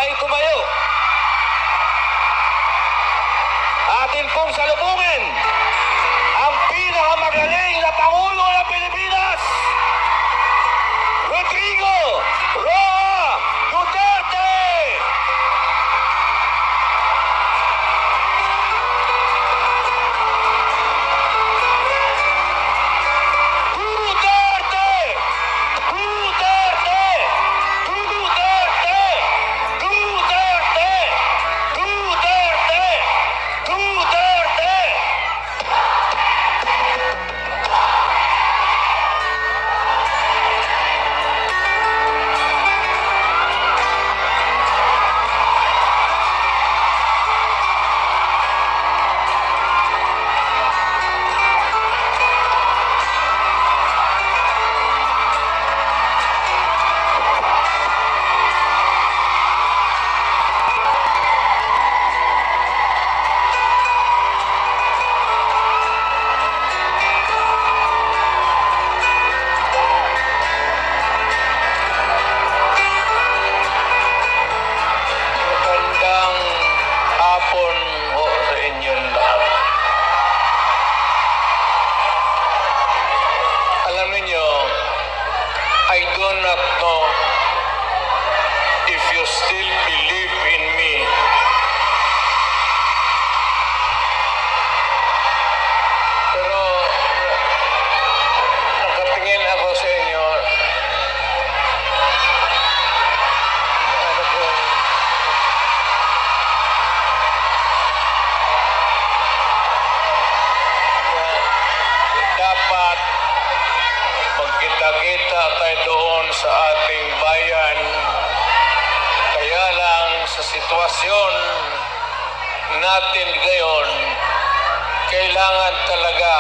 ay tumayo. Atin pong salubungin ang pinakamagaling na Pangulo ng Pilipinas, Rodrigo Roa Duterte! I do not know if you still believe in me. Pero nakatingin ako sa inyo. Dapat magkita-kita tayo doon sa ating bayan. Kaya lang sa sitwasyon natin ngayon, kailangan talaga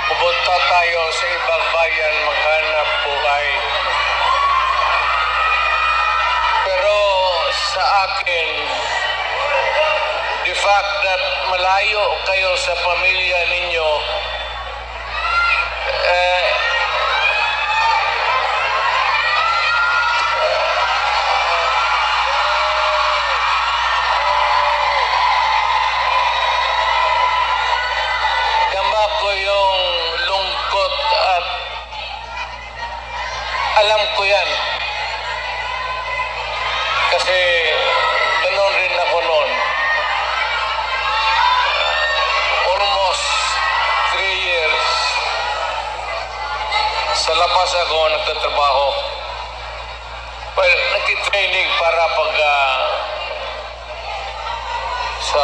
pupunta tayo sa ibang bayan maghanap buhay. Pero sa akin, the fact that malayo kayo sa pamilya ninyo, dama ko yung lungkot at alam ko yan. Kasi ganoon rin ako noon. Almost 3 years sa labas ako nagtatrabaho. Well, nagtitraining para sa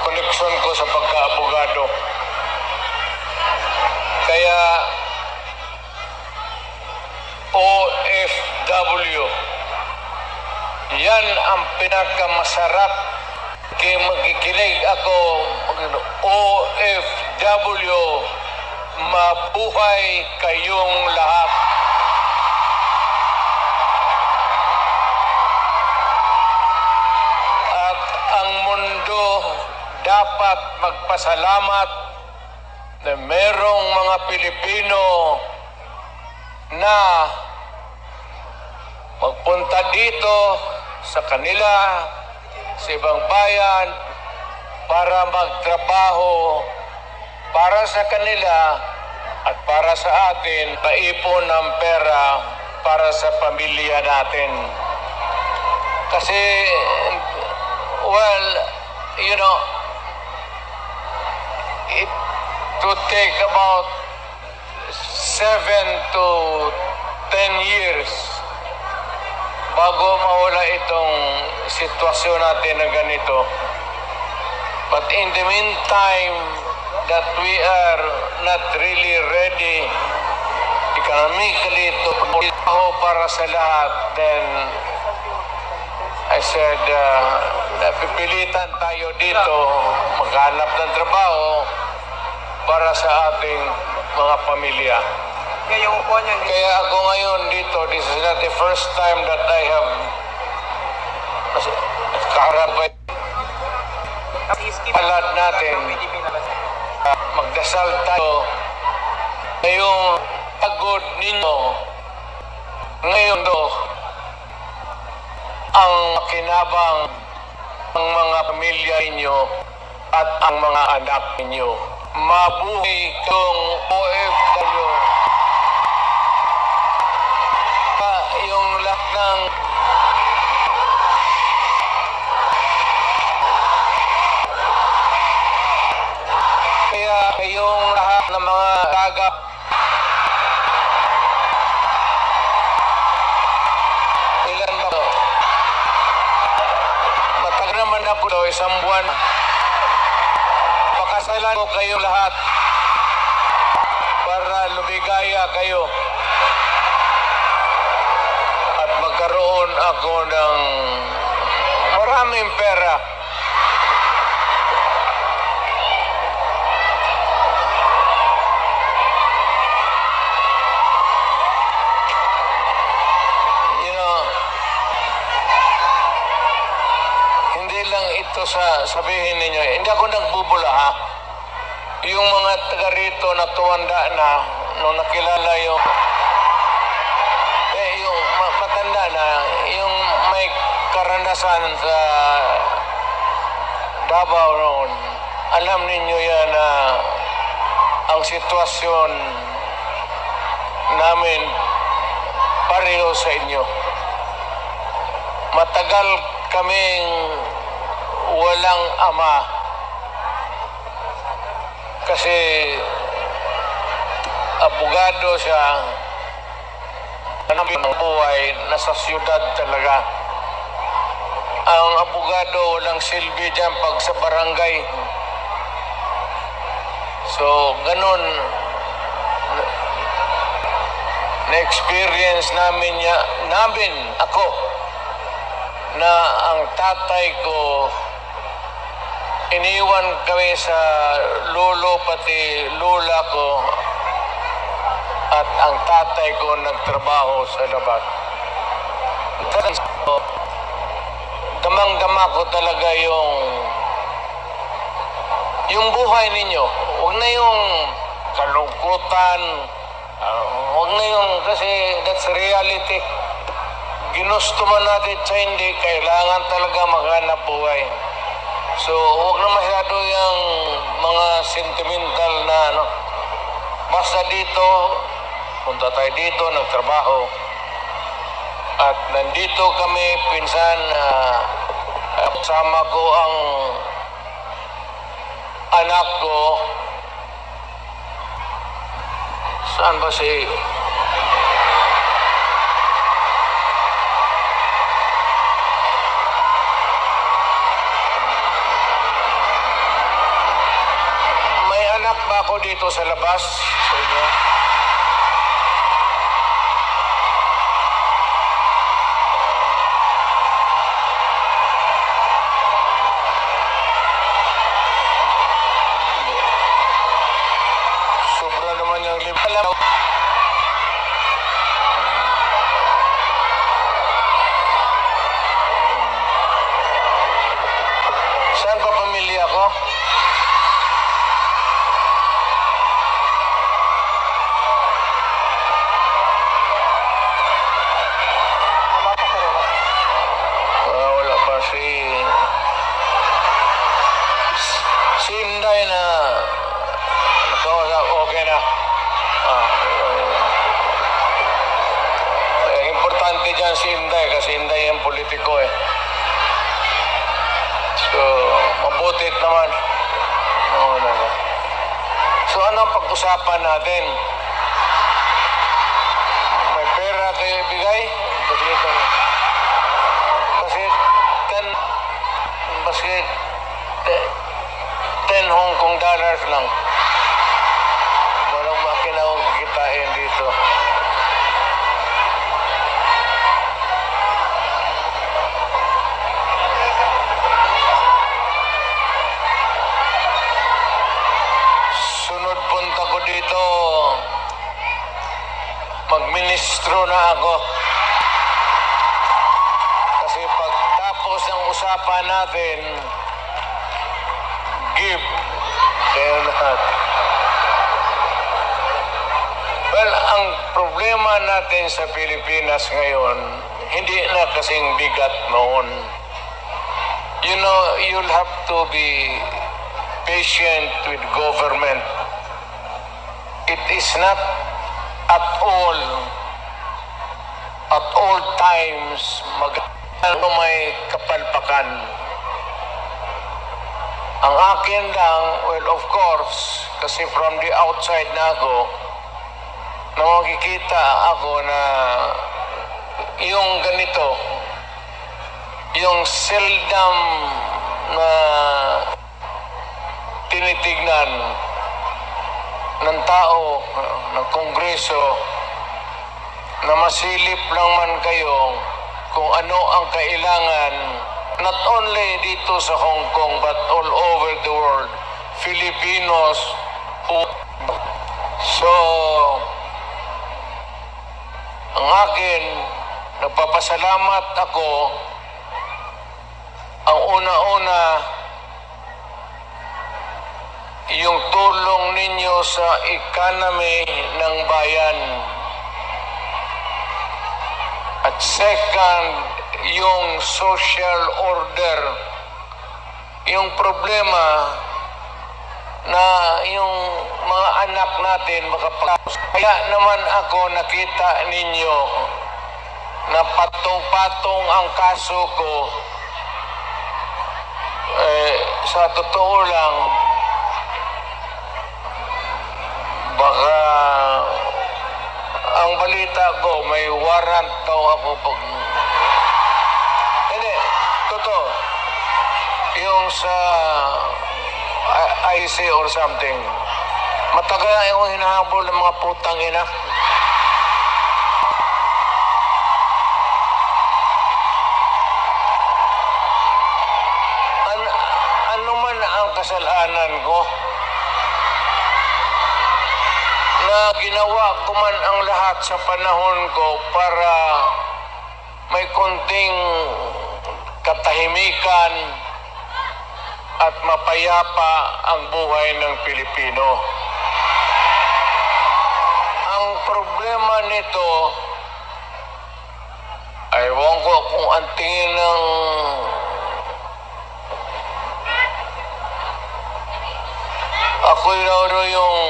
koneksyon ko sa pagka-abogado. Kaya OFW, yan ang pinakamasarap. Kaya magkikinig ako, OFW, mabuhay kayong lahat. At ang mundo dapat magpasalamat na merong mga Pilipino na magpunta dito sa kanila, sa ibang bayan, para magtrabaho para sa kanila at para sa atin, paipon ng pera para sa pamilya natin. Kasi, well, you know, it would take about 7 to 10 years bago mawala itong sitwasyon natin na ganito. But in the meantime, that we are not really ready economically to trabaho para sa lahat, then I said, napipilitan tayo dito maghanap ng trabaho para sa ating mga pamilya. Kaya ako ngayon dito, this is not the first time that I have kaharap palad natin. Magdasal tayo ngayong pagod ninyo ngayon makinabang ang mga pamilya ninyo at ang mga anak ninyo. Mabuhay kong OFW. Yung lahat ng kaya kayong lahat ng mga tagap ilan ba to? Matagal naman ako daw, isang buwan. Pakasalan ko kayo lahat para lumigaya kayo at magkaroon ako ng maraming pera. Hindi lang ito sa sabihin ninyo. Hindi ako nagbubula, ha? Yung mga taga rito na tuwanda na nung nakilala yung matanda na yung may karanasan sa Davao noon. Alam ninyo yan na ang sitwasyon namin pareho sa inyo. Matagal kaming walang ama kasi abogado siya, ng buhay, nasa siyudad talaga. Ang abogado walang silbi dyan pag sa barangay. So, ganun na-experience namin, ako, na ang tatay ko, iniwan kami sa lolo pati lola ko at ang tatay ko nagtrabaho sa labas. Damang-dama ko talaga yung buhay ninyo. Huwag na yung kalungkutan, huwag na yung, kasi that's reality. Ginusto man natin sa hindi, kailangan talaga maghanap buhay. So, huwag na masyado yung mga sentimental na basta dito, punta tayo dito, nagtrabaho. At nandito kami, pinsan, kasama ko ang anak ko. Saan ba si... Anak ba ako dito sa labas sa inyo? Sobra naman yung alam. Saan ba pamilya ko? Si Inday na okay na. Importante dyan si Inday kasi Inday yung politiko eh. So, mabutit naman. So, anong pag-usapan natin? May pera kayo ibigay? Basket 10 Hong Kong dollars lang. Walang makina akong kitain dito. Sunod punta ko dito, magministro na ako. Kasi pagtapos ng usapan natin, give. Kaya lahat. Well, ang problema natin sa Pilipinas ngayon, hindi na kasing bigat noon. You know, you'll have to be patient with government. It is not at all times may kapalpakan. Ang akin lang, well, of course, kasi from the outside na ako, na makikita ako na yung ganito, yung seldom na tinitignan ng tao, ng Kongreso, na masilip lang man kayo kung ano ang kailangan, not only dito sa Hong Kong but all over the world, Filipinos who... So, ang akin, nagpapasalamat ako, ang una-una, yung tulong ninyo sa economy ng bayan. At second, yung social order. Yung problema na yung mga anak natin makapagpasok. Kaya naman ako nakita ninyo na patong-patong ang kaso ko. Sa totoo lang, baka ang balita ko, may warrant daw ako pag... Hindi, totoo. Yung sa IC or something. Matagal na yung hinahabol ng mga putang ina. Ano man ang kasalanan ko? Na ginawa ko man ang lahat sa panahon ko para may konting katahimikan at mapayapa ang buhay ng Pilipino. Ang problema nito, ewan ko kung ang tingin ng ako'y raw yung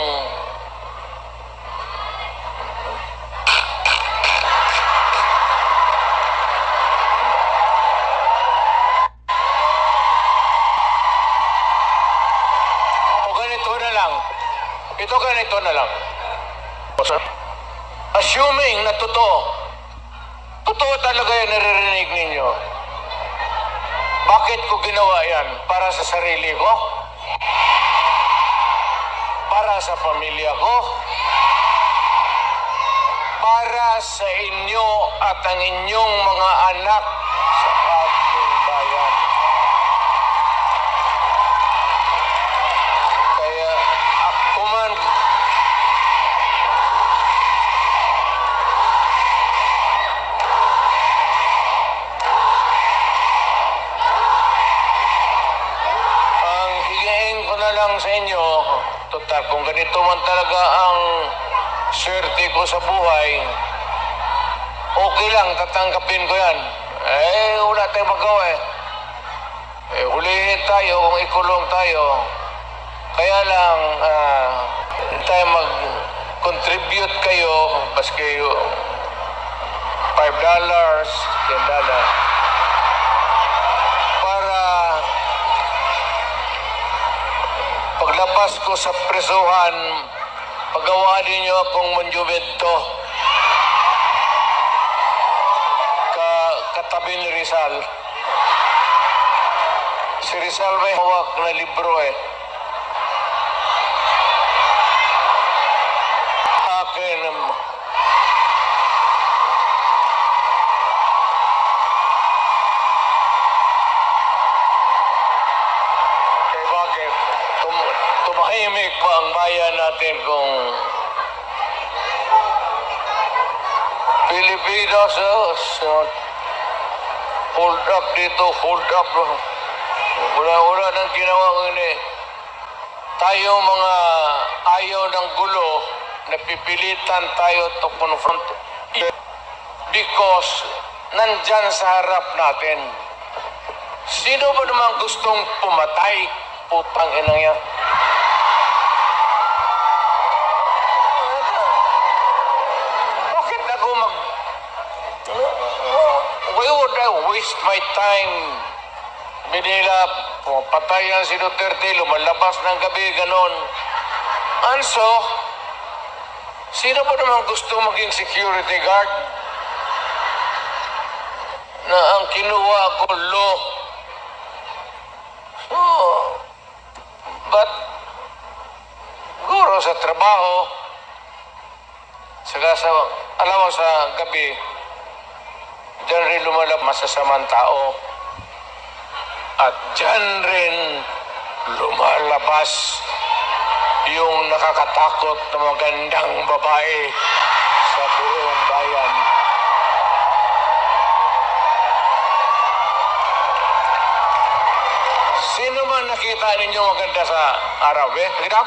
ito ganito na lang. Assuming na totoo talaga yung naririnig ninyo. Bakit ko ginawa yan? Para sa sarili ko? Para sa pamilya ko? Para sa inyo at ang inyong mga anak sa ating bayan. Sa inyo, total, kung ganito man talaga ang swerte ko sa buhay, okay lang, tatanggapin ko yan. Wala tayong magawa hulihin tayo kung ikulong tayo. Kaya lang, tayo mag-contribute kayo, baski $5, $10, paglabas ko sa presuhan, pagawaan ninyo akong monumento katabi ni Rizal. Si Rizal may hawak na libro Akin, tumahimik pa ang bayan natin kung Pilipinas, hold up dito, hold up. Wala nang ginawa ko Tayo mga ayaw ng gulo, napipilitan tayo to confront it because nandyan sa harap natin. Sino ba naman gustong pumatay? Putang inang yan. Bakit ako why would I waste my time? Binila, pumapatay yan si Duterte, lumalabas ng gabi, ganon. And so, sino ba naman gusto maging security guard? Na ang kinuha ko law. So, but, guro sa trabaho, saka sa, alam mo sa gabi, dyan rin lumalabas masasamang tao. At dyan rin lumalabas yung nakakatakot na magandang babae sa buong bayan. Sino man nakita ninyo maganda sa araw, eh? Kita?